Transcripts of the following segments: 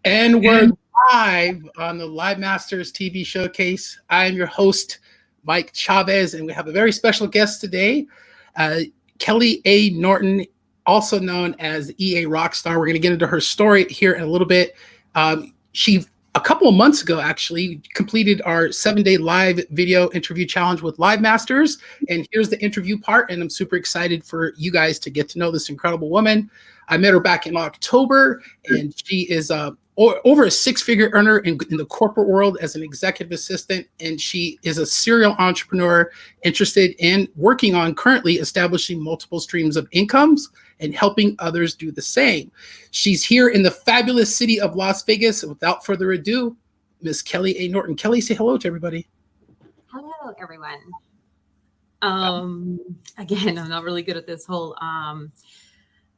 And we're live on the Live Masters TV showcase. I am your host, Mike Chavez, and we have a very special guest today, Kell A Norton, also known as EA Rockstar. We're going to get into her story here in a little bit. She, a couple of months ago, actually completed our 7-day live video interview challenge with Live Masters. And here's the interview part. And I'm super excited for you guys to get to know this incredible woman. I met her back in October, and she is over a 6-figure earner in the corporate world as an executive assistant, and she is a serial entrepreneur interested in working on currently establishing multiple streams of incomes and helping others do the same. She's here in the fabulous city of Las Vegas. Without further ado, Miss Kell A Norton. Kelly, say hello to everybody. Hello, everyone. Again, I'm not really good at this whole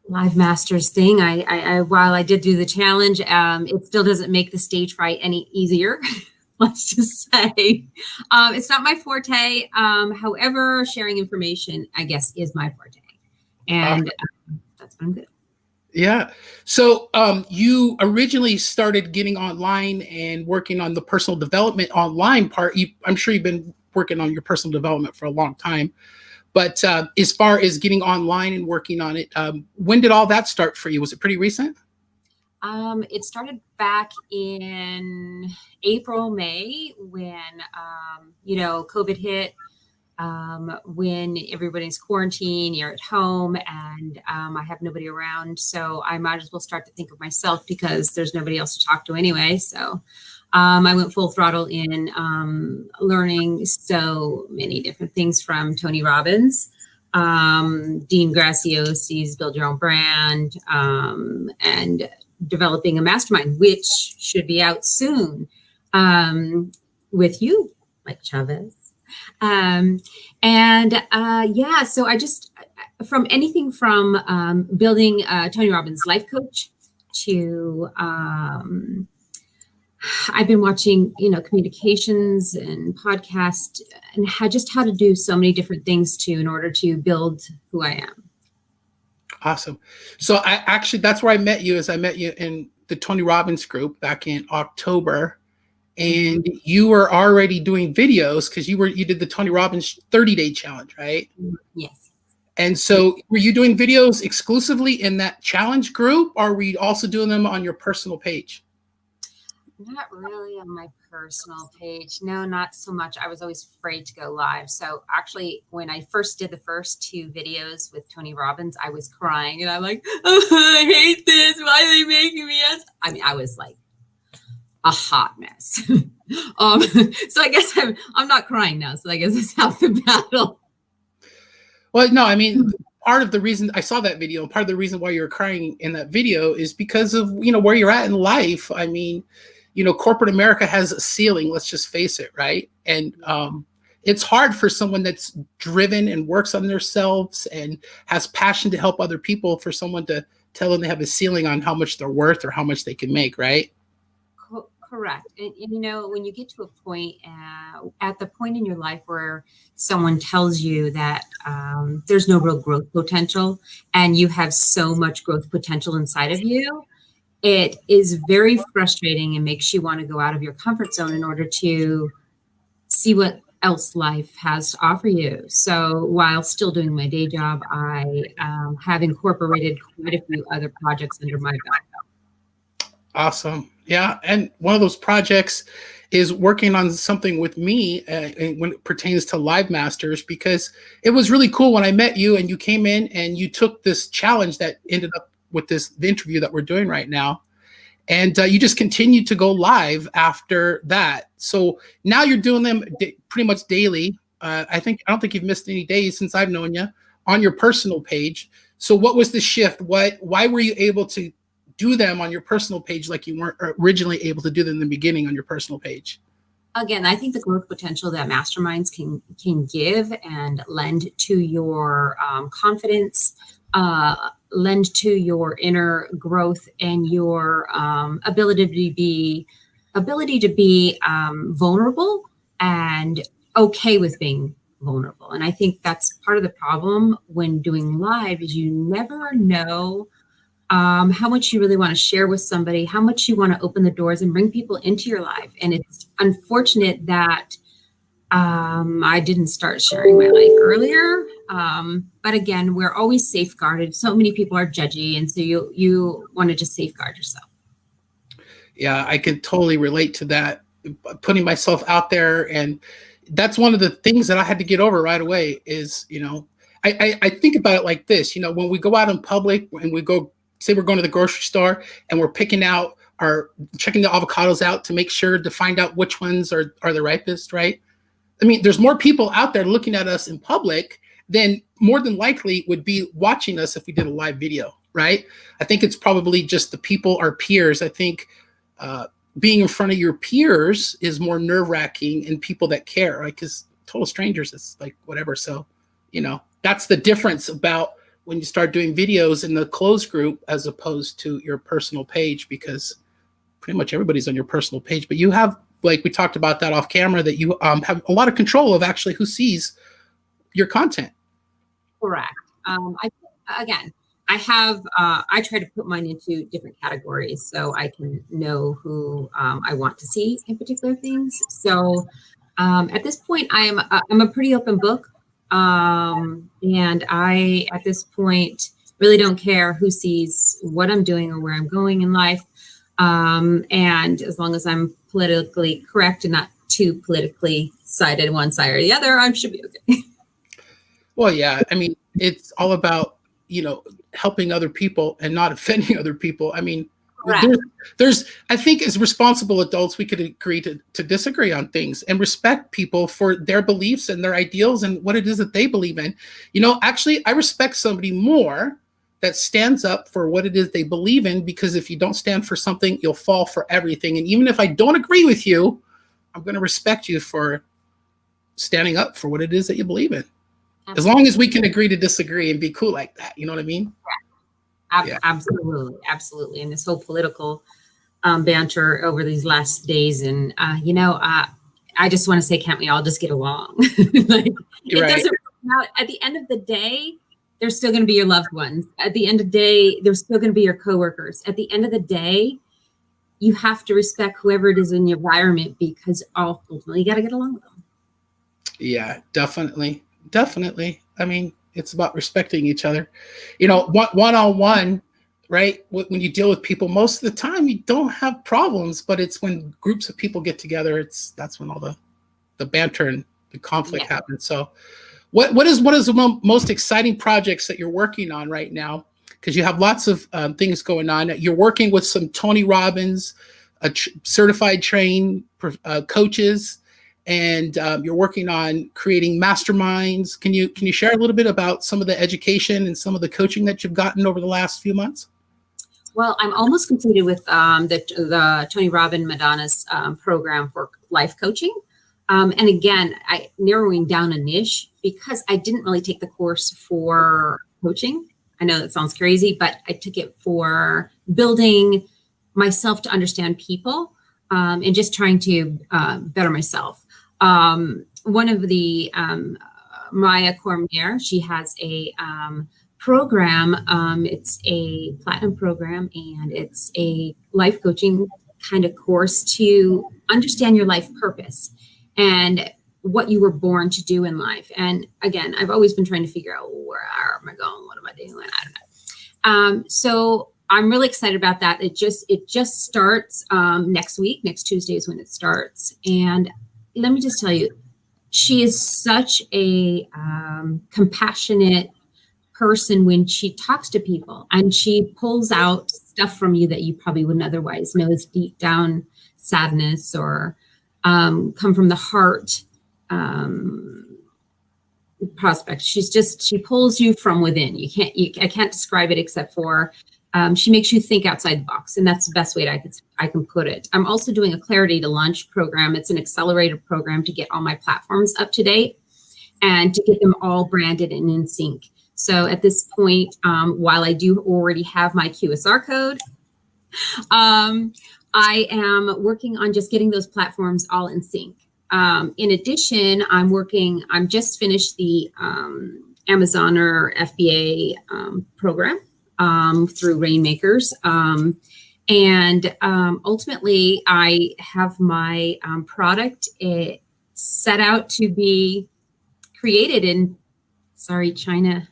Live Masters thing. I while I did do the challenge, it still doesn't make the stage fright any easier. Let's just say it's not my forte. However, sharing information, I guess, is my forte, and that's what I'm good at. Yeah. So you originally started getting online and working on the personal development online part. I'm sure you've been working on your personal development for a long time. But as far as getting online and working on it, when did all that start for you? Was it pretty recent? It started back in April, May, when, COVID hit, when everybody's quarantined, you're at home, and I have nobody around. So I might as well start to think of myself because there's nobody else to talk to anyway. So I went full throttle in learning so many different things from Tony Robbins, Dean Graciosi's Build Your Own Brand, and developing a mastermind, which should be out soon with you, Mike Chavez. So I just, from anything from building Tony Robbins' life coach to I've been watching, communications and podcasts and how to do so many different things in order to build who I am. Awesome. So that's where I met you, I met you in the Tony Robbins group back in October, and you were already doing videos because you did the Tony Robbins 30-day challenge, right? Yes. And so were you doing videos exclusively in that challenge group, or were you also doing them on your personal page? Not really on my personal page. No, not so much. I was always afraid to go live. So actually, when I first did the first 2 videos with Tony Robbins, I was crying and I'm like, oh, I hate this. Why are they making me? I was like a hot mess. So I guess I'm not crying now. So I guess it's half the battle. Well, no, part of the reason I saw that video, part of the reason why you're crying in that video is because of, where you're at in life. Corporate America has a ceiling, let's just face it, right? And it's hard for someone that's driven and works on themselves and has passion to help other people, for someone to tell them they have a ceiling on how much they're worth or how much they can make, right? Correct. And when you get to a point, at the point in your life where someone tells you that there's no real growth potential and you have so much growth potential inside of you, it is very frustrating and makes you want to go out of your comfort zone in order to see what else life has to offer you. So while still doing my day job, I have incorporated quite a few other projects under my belt. Awesome. Yeah. And one of those projects is working on something with me when it pertains to Live Masters, because it was really cool when I met you and you came in and you took this challenge that ended up with the interview that we're doing right now. And you just continued to go live after that. So now you're doing them pretty much daily. I don't think you've missed any days since I've known you on your personal page. So what was the shift? Why were you able to do them on your personal page like you weren't originally able to do them in the beginning on your personal page? Again, I think the growth potential that masterminds can give and lend to your confidence, lend to your inner growth and your ability to be vulnerable and okay with being vulnerable. And I think that's part of the problem when doing live is you never know how much you really want to share with somebody, how much you want to open the doors and bring people into your life. And it's unfortunate that I didn't start sharing my life earlier. But again, we're always safeguarded. So many people are judgy. And so you want to just safeguard yourself. Yeah, I can totally relate to that. Putting myself out there, and that's one of the things that I had to get over right away is, I think about it like this, when we go out in public and we go, say we're going to the grocery store and we're checking the avocados out to make sure to find out which ones are the ripest, right? I mean, there's more people out there looking at us in public than more than likely would be watching us if we did a live video, right? I think it's probably just the people, our peers. I think being in front of your peers is more nerve-wracking and people that care, right? Because total strangers, it's like whatever. So, that's the difference about when you start doing videos in the closed group as opposed to your personal page, because pretty much everybody's on your personal page, but you have, like we talked about that off camera, that you have a lot of control of actually who sees your content. Correct. I try to put mine into different categories so I can know who I want to see in particular things. So at this point, I'm a pretty open book. And I, at this point, really don't care who sees what I'm doing or where I'm going in life. And as long as I'm politically correct and not too politically sided one side or the other, I should be okay. Well, yeah, I mean, it's all about, helping other people and not offending other people. I mean, I think as responsible adults, we could agree to disagree on things and respect people for their beliefs and their ideals and what it is that they believe in. Actually, I respect somebody more that stands up for what it is they believe in, because if you don't stand for something, you'll fall for everything. And even if I don't agree with you, I'm going to respect you for standing up for what it is that you believe in. Absolutely. As long as we can agree to disagree and be cool like that. You know what I mean? Yeah. Absolutely. And this whole political banter over these last days. And, I just want to say, can't we all just get along? Like, it doesn't matter. At the end of the day, they're still going to be your loved ones. At the end of the day, they're still going to be your coworkers. At the end of the day, you have to respect whoever it is in your environment, because ultimately you got to get along with them. Yeah, definitely. I mean, it's about respecting each other. One-on-one, right? When you deal with people, most of the time you don't have problems, but it's when groups of people get together, that's when all the banter and the conflict happens. So what is the most exciting projects that you're working on right now? Because you have lots of things going on. You're working with some Tony Robbins, certified trained coaches, and you're working on creating masterminds. Can you share a little bit about some of the education and some of the coaching that you've gotten over the last few months? Well, I'm almost completed with the Tony Robbins Madonna's program for life coaching. And again, narrowing down a niche, because I didn't really take the course for coaching. I know that sounds crazy, but I took it for building myself to understand people and just trying to better myself. One of the Maya Cormier, she has a program. It's a platinum program, and it's a life coaching kind of course to understand your life purpose and what you were born to do in life. And again, I've always been trying to figure out, where am I going? What am I doing? I don't know. So I'm really excited about that. It just starts next week. Next Tuesday is when it starts. And let me just tell you, she is such a compassionate person when she talks to people, and she pulls out stuff from you that you probably wouldn't otherwise know is deep down sadness or come from the heart prospect. She pulls you from within. I can't describe it except for she makes you think outside the box, and that's the best way I can put it. I'm also doing a Clarity to Launch program. It's an accelerated program to get all my platforms up to date and to get them all branded and in sync. So at this point, while I do already have my QSR code, I am working on just getting those platforms all in sync. In addition, I'm just finished the Amazon or FBA program. through Rainmakers. And ultimately, I have my product set out to be created in, sorry, China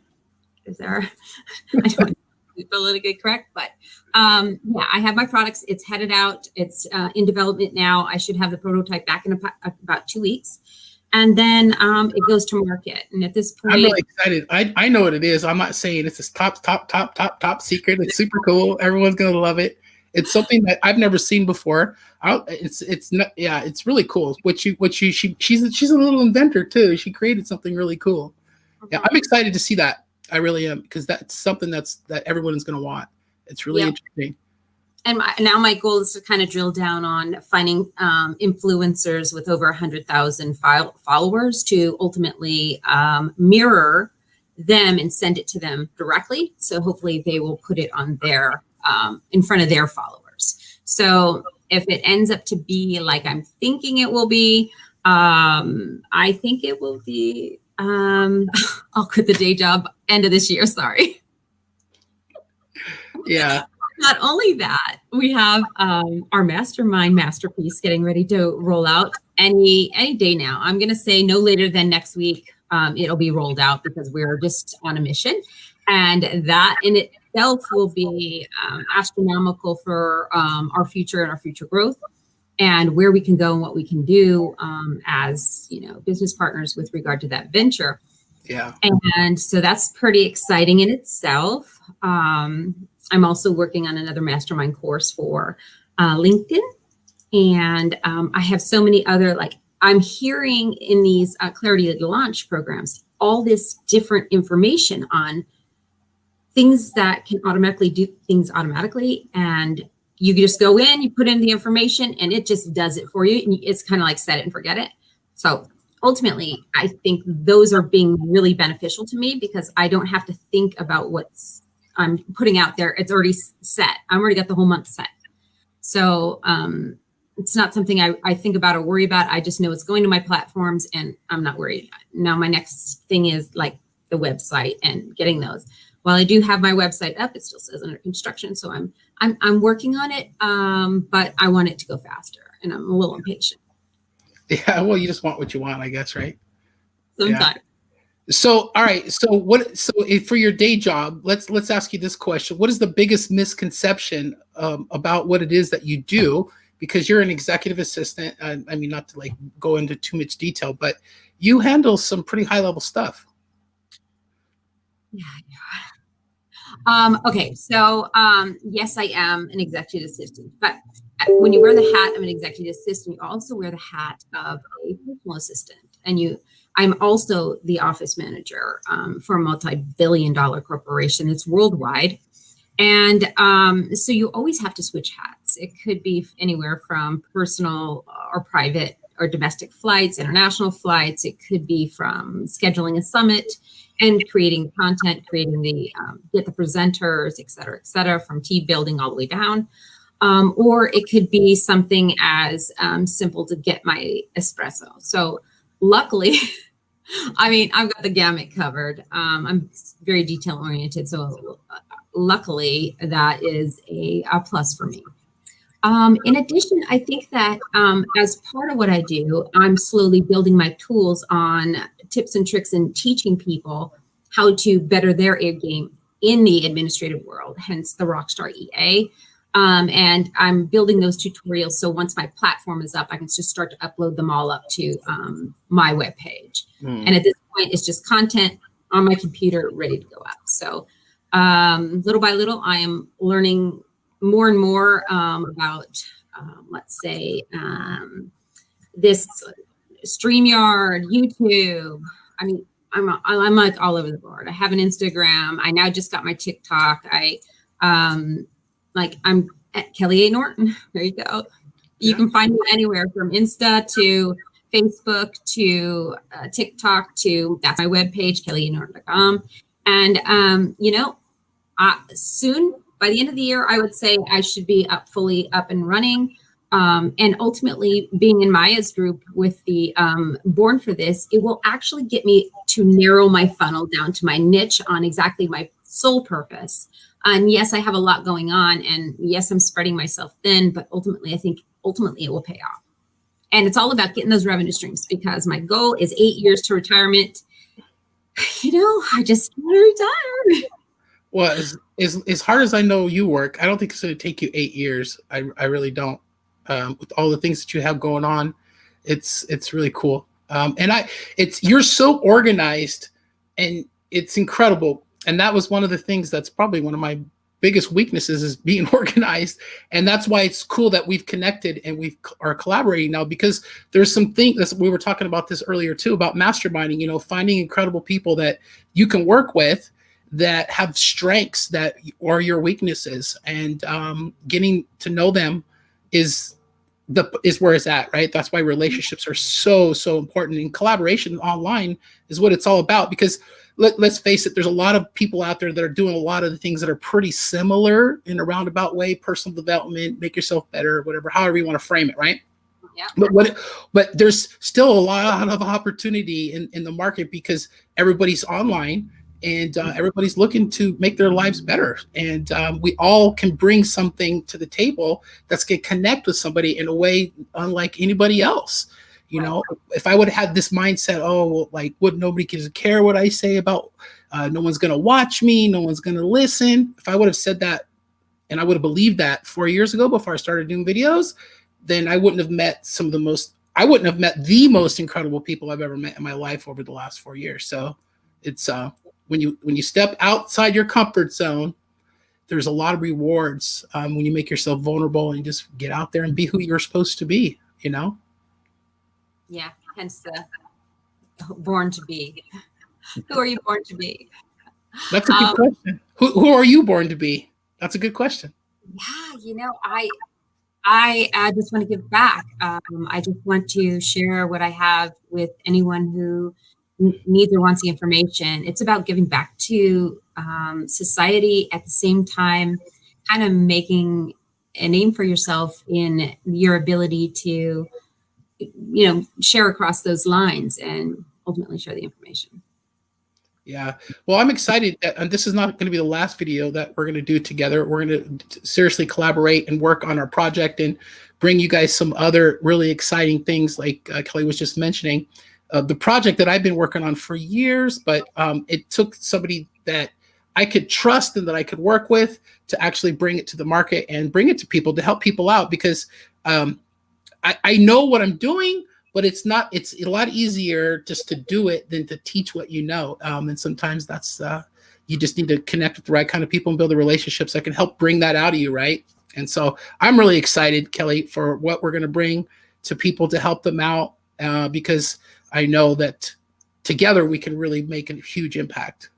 is there. I don't be politically correct, but yeah, I have my products. It's headed out. It's in development now. I should have the prototype back in about 2 weeks. And then it goes to market. And at this point, I'm really excited. I know what it is. I'm not saying it's this top secret. It's super cool. Everyone's gonna love it. It's something that I've never seen before. It's not. Yeah, it's really cool. She's a little inventor too. She created something really cool. Yeah, I'm excited to see that. I really am, because that's something that everyone is gonna want. It's really interesting. And now my goal is to kind of drill down on finding influencers with over 100,000 followers to ultimately mirror them and send it to them directly. So hopefully they will put it on their in front of their followers. So if it ends up to be like I'm thinking it will be, I think it will be. I'll quit the day job end of this year. Sorry. Yeah. Not only that, we have our mastermind masterpiece getting ready to roll out any day now. I'm going to say no later than next week. It'll be rolled out because we're just on a mission, and that in itself will be astronomical for our future and our future growth, and where we can go and what we can do as business partners with regard to that venture. Yeah. And so that's pretty exciting in itself. I'm also working on another mastermind course for LinkedIn. And I have so many other, I'm hearing in these Clarity to Launch programs, all this different information on things that can automatically do things automatically. And you just go in, you put in the information, and it just does it for you. And it's kind of like set it and forget it. So ultimately, I think those are being really beneficial to me because I don't have to think about what's I'm putting out there. It's already set. I'm already got the whole month set. So it's not something I think about or worry about. I just know it's going to my platforms and I'm not worried. Now, my next thing is like the website and getting those. While I do have my website up, it still says under construction. So I'm working on it, but I want it to go faster and I'm a little impatient. Yeah, well, you just want what you want, I guess, right? Sometimes. Yeah. So, all right. So for your day job, let's ask you this question. What is the biggest misconception about what it is that you do? Because you're an executive assistant. I mean, not to go into too much detail, but you handle some pretty high level stuff. Yeah. Okay. So, yes, I am an executive assistant, but when you wear the hat of an executive assistant, you also wear the hat of a personal assistant, and I'm also the office manager for a multi-billion-dollar corporation that's worldwide. And so you always have to switch hats. It could be anywhere from personal or private or domestic flights, international flights. It could be from scheduling a summit and creating content, creating get the presenters, et cetera, from team building all the way down. Or it could be something as simple to get my espresso. So luckily, I mean, I've got the gamut covered. I'm very detail oriented. So luckily, that is a plus for me. In addition, I think that as part of what I do, I'm slowly building my tools on tips and tricks and teaching people how to better their game in the administrative world, hence the Rockstar EA. And I'm building those tutorials. So once my platform is up, I can just start to upload them all up to my webpage. And at this point, it's just content on my computer ready to go up. So little by little, I am learning more and more about, let's say, this StreamYard, YouTube. I mean, I'm like all over the board. I have an Instagram. I now just got my TikTok. I'm at Kelly A Norton. There you go. You can find me anywhere from Insta to Facebook to TikTok to that's my webpage, kellyanorton.com. And soon by the end of the year, I would say I should be fully up and running. And ultimately, being in Maya's group with the Born for This, it will actually get me to narrow my funnel down to my niche on exactly my sole purpose. And yes, I have a lot going on, and yes, I'm spreading myself thin, but ultimately, I think ultimately it will pay off. And it's all about getting those revenue streams, because my goal is 8 years to retirement. I just want to retire. Well, as hard as I know you work, I don't think it's going to take you 8 years. I really don't. With all the things that you have going on, it's really cool. You're so organized, and it's incredible. And that was one of the things that's probably one of my biggest weaknesses, is being organized. And that's why it's cool that we've connected and we are collaborating now, because there's some things, we were talking about this earlier too, about masterminding, finding incredible people that you can work with that have strengths that or your weaknesses, and getting to know them is where it's at, right? That's why relationships are so important, and collaboration online is what it's all about. Because let's face it, there's a lot of people out there that are doing a lot of the things that are pretty similar in a roundabout way: personal development, make yourself better, whatever, however you want to frame it, right? Yeah. But there's still a lot of opportunity in the market, because everybody's online, and everybody's looking to make their lives better. And we all can bring something to the table that's going to connect with somebody in a way unlike anybody else. If I would have had this mindset, would nobody care what I say about, no one's going to watch me, no one's going to listen. If I would have said that, and I would have believed that 4 years ago before I started doing videos, then I wouldn't have met the most incredible people I've ever met in my life over the last 4 years. So it's when you step outside your comfort zone, there's a lot of rewards when you make yourself vulnerable and just get out there and be who you're supposed to be. Yeah, hence the born to be. Who are you born to be? That's a good question. Who are you born to be? That's a good question. Yeah, I just want to give back. I just want to share what I have with anyone who needs or wants the information. It's about giving back to society, at the same time kind of making a name for yourself in your ability to share across those lines and ultimately share the information. Yeah. Well, I'm excited that, and this is not going to be the last video that we're going to do together. We're going to seriously collaborate and work on our project and bring you guys some other really exciting things, like Kelly was just mentioning. The project that I've been working on for years, but it took somebody that I could trust and that I could work with to actually bring it to the market and bring it to people, to help people out, because I know what I'm doing, but it's a lot easier just to do it than to teach what you know. And sometimes that's, you just need to connect with the right kind of people and build the relationships that can help bring that out of you, right? And so I'm really excited, Kelly, for what we're going to bring to people to help them out, because I know that together we can really make a huge impact.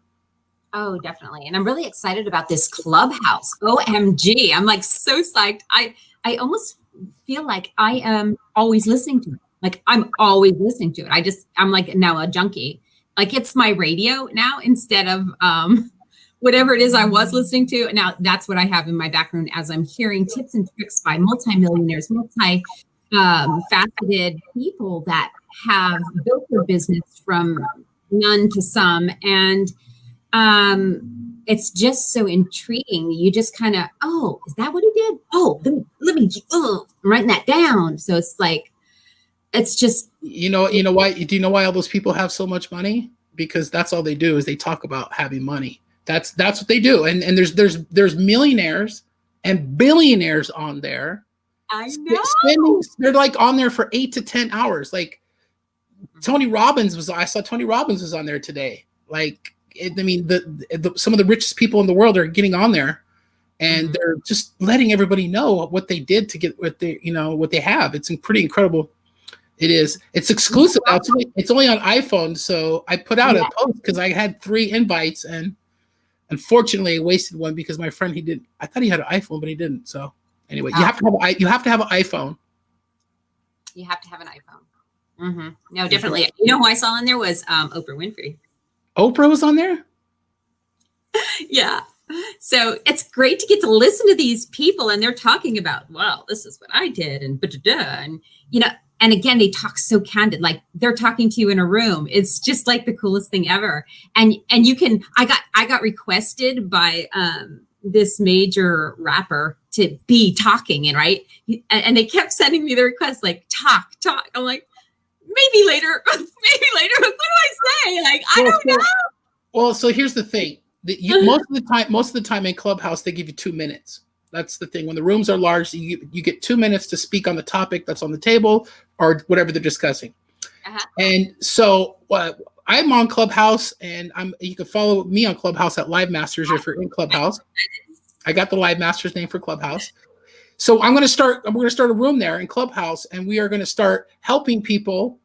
Oh, definitely. And I'm really excited about this clubhouse. OMG. I'm like so psyched. I almost feel like I am always listening to it. Like I'm always listening to it. I'm like now a junkie. Like it's my radio now instead of whatever it is I was listening to. And now that's what I have in my background as I'm hearing tips and tricks by multimillionaires, faceted people that have built their business from none to some. And it's just so intriguing. You just kind of, oh, is that what he did? Oh, let me I'm writing that down. So it's like, it's just, you know why? Do you know why all those people have so much money? Because that's all they do is they talk about having money. That's what they do. And there's millionaires and billionaires on there. I know. They're like on there for 8 to 10 hours. Like I saw Tony Robbins was on there today. Like, some of the richest people in the world are getting on there, and they're just letting everybody know what they did to get what they have. It's pretty incredible. It is. It's exclusive. It's only on iPhone. So I put out a post because I had 3 invites, and unfortunately I wasted one because my friend, I thought he had an iPhone, but he didn't. So anyway, you have to have an iPhone. You have to have an iPhone. Mm-hmm. No, definitely. You know who I saw in there was Oprah Winfrey. Oprah was on there? Yeah. So it's great to get to listen to these people, and they're talking about, well, this is what I did, and and again, they talk so candid, like they're talking to you in a room. It's just like the coolest thing ever. And you can, I got requested by this major rapper to be talking, and right. And they kept sending me the requests like talk. I'm like, maybe later. What do I say? Like, I don't know. Well, so here's the thing. Most of the time in Clubhouse, they give you 2 minutes. That's the thing. When the rooms are large, you get 2 minutes to speak on the topic that's on the table or whatever they're discussing. And so I'm on Clubhouse, and you can follow me on Clubhouse at Live Masters if you're in Clubhouse. I got the Live Masters name for Clubhouse. So we're going to start a room there in Clubhouse, and we are going to start helping people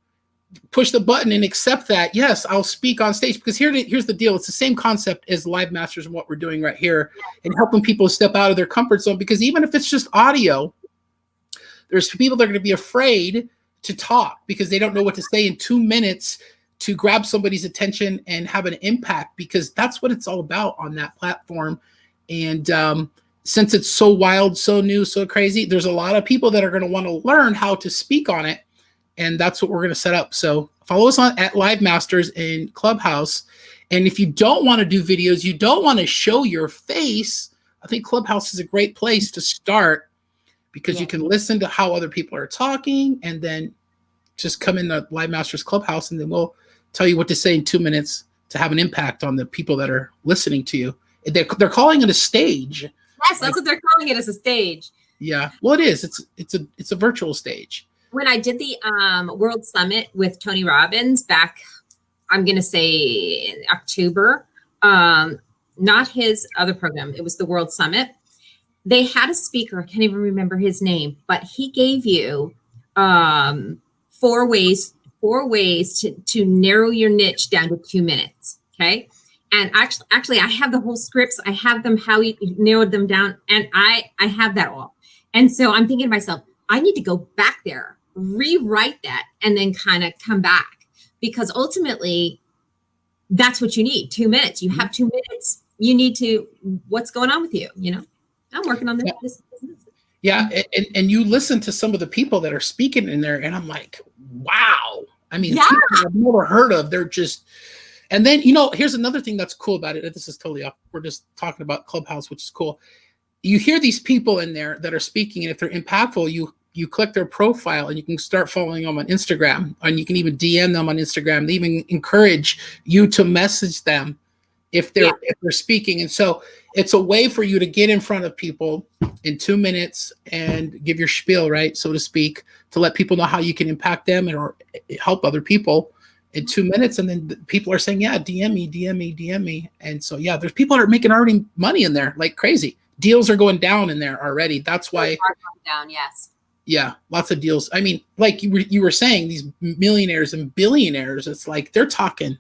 push the button and accept that, yes, I'll speak on stage, because here's the deal. It's the same concept as Live Masters and what we're doing right here, and helping people step out of their comfort zone. Because even if it's just audio, there's people that are going to be afraid to talk because they don't know what to say in 2 minutes to grab somebody's attention and have an impact, because that's what it's all about on that platform. And since it's so wild, so new, so crazy, there's a lot of people that are going to want to learn how to speak on it. And that's what we're going to set up. So follow us at Live Masters in Clubhouse. And if you don't want to do videos, you don't want to show your face, I think Clubhouse is a great place to start, because you can listen to how other people are talking, and then just come in the Live Masters Clubhouse, and then we'll tell you what to say in 2 minutes to have an impact on the people that are listening to you. They're calling it a stage. Yes, that's what they're calling it, as a stage. Yeah, well, it is. It's a virtual stage. When I did the World Summit with Tony Robbins back, I'm going to say October, not his other program. It was the World Summit. They had a speaker. I can't even remember his name, but he gave you 4 ways to narrow your niche down to 2 minutes. Okay. And actually I have the whole scripts. I have them, how he narrowed them down. And I have that all. And so I'm thinking to myself, I need to go back there, rewrite that, and then kind of come back, because ultimately that's what you need. 2 minutes. You have 2 minutes. You need to, what's going on with you? I'm working on this. Yeah. And you listen to some of the people that are speaking in there, and I'm like, wow. I mean, people I've never heard of. They're just, and then, here's another thing that's cool about it. This is totally off. We're just talking about Clubhouse, which is cool. You hear these people in there that are speaking, and if they're impactful, you click their profile, and you can start following them on Instagram, and you can even DM them on Instagram. They even encourage you to message them if they're speaking. And so it's a way for you to get in front of people in 2 minutes and give your spiel, right, so to speak, to let people know how you can impact them or help other people in 2 minutes. And then people are saying, yeah, DM me. And so, yeah, there's people that are making already money in there like crazy. Deals are going down in there already. That's why. Down, yes. Yeah, lots of deals. I mean, like you were saying, these millionaires and billionaires, it's like they're talking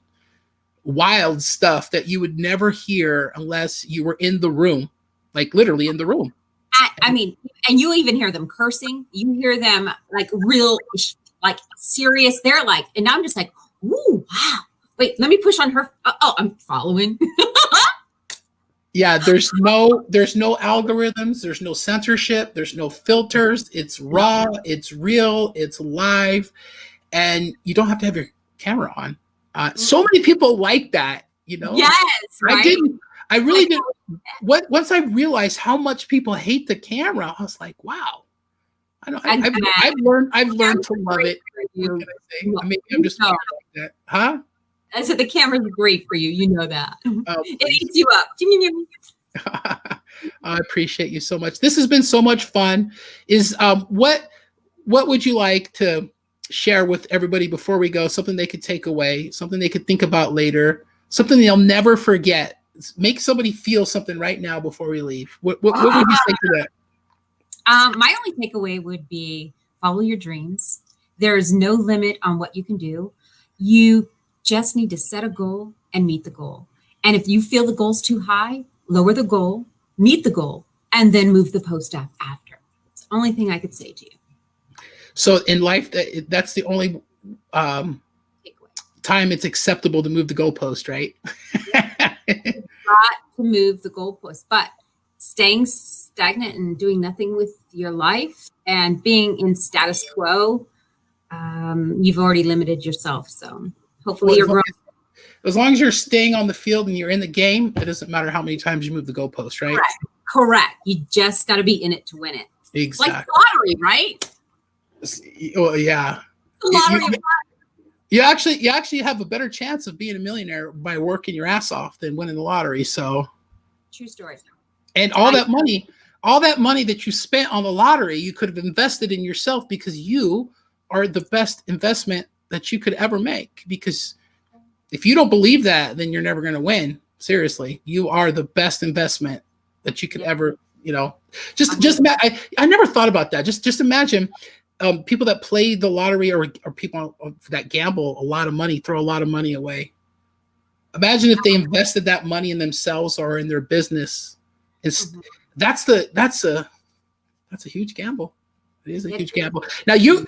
wild stuff that you would never hear unless you were in the room, like literally in the room. I mean, and you even hear them cursing. You hear them like real, like serious. They're like, and I'm just like, ooh, wow. Wait, let me push on her. Oh, I'm following. Yeah, there's no algorithms, there's no censorship, there's no filters. It's raw, it's real, it's live, and you don't have to have your camera on. So many people like that, Yes, right? I really didn't. Once I realized how much people hate the camera, I was like, wow. I've learned to love it. What can I say? Maybe I'm just like that, huh? I said the camera's great for you. You know that. It eats you up. I appreciate you so much. This has been so much fun. What would you like to share with everybody before we go? Something they could take away, something they could think about later, something they'll never forget. Make somebody feel something right now before we leave. What would you say to that? My only takeaway would be follow your dreams. There is no limit on what you can do. You just need to set a goal and meet the goal. And if you feel the goal's too high, lower the goal, meet the goal, and then move the post up after. It's the only thing I could say to you. So in life, that's the only time it's acceptable to move the goalpost, right? Not to move the goalpost, but staying stagnant and doing nothing with your life and being in status quo, you've already limited yourself. So hopefully you're growing. As long as you're staying on the field and you're in the game, it doesn't matter how many times you move the goalpost, right? Correct. You just got to be in it to win it. Exactly. Like lottery, right? Well, yeah. Lottery. You actually have a better chance of being a millionaire by working your ass off than winning the lottery. So true story. And all that money that you spent on the lottery, you could have invested in yourself, because you are the best investment that you could ever make. Because if you don't believe that, then you're never going to win. Seriously, you are the best investment that you could ever, I never thought about that. Just imagine people that play the lottery or people that gamble a lot of money, throw a lot of money away. Imagine if they invested that money in themselves or in their business. That's a huge gamble. It is a huge gamble. Now the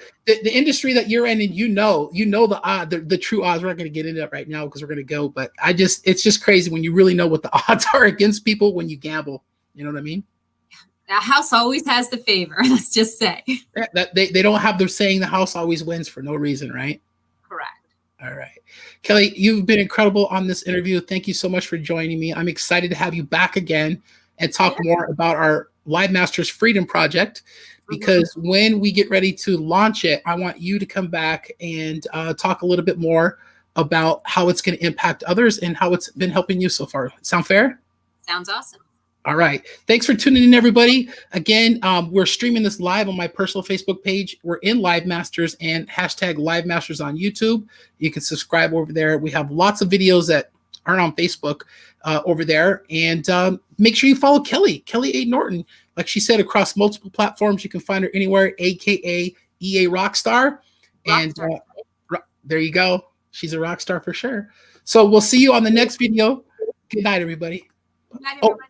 industry that you're in, and you know the true odds. We're not going to get into that right now because we're going to go. But it's just crazy when you really know what the odds are against people when you gamble. You know what I mean? The house always has the favor. Let's just say that they don't have the saying the house always wins for no reason, right? Correct. All right, Kelly, you've been incredible on this interview. Thank you so much for joining me. I'm excited to have you back again and talk more about our Live Masters Freedom Project, because when we get ready to launch it, I want you to come back and talk a little bit more about how it's going to impact others and how it's been helping you so far. Sound fair? Sounds awesome. All right. Thanks for tuning in, everybody. Again, we're streaming this live on my personal Facebook page. We're in Live Masters and # Live Masters on YouTube. You can subscribe over there. We have lots of videos that aren't on Facebook over there. And make sure you follow Kelly A. Norton. Like she said, across multiple platforms. You can find her anywhere, AKA EA Rockstar. And there you go. She's a rock star for sure. So we'll see you on the next video. Good night, everybody. Good night, everybody.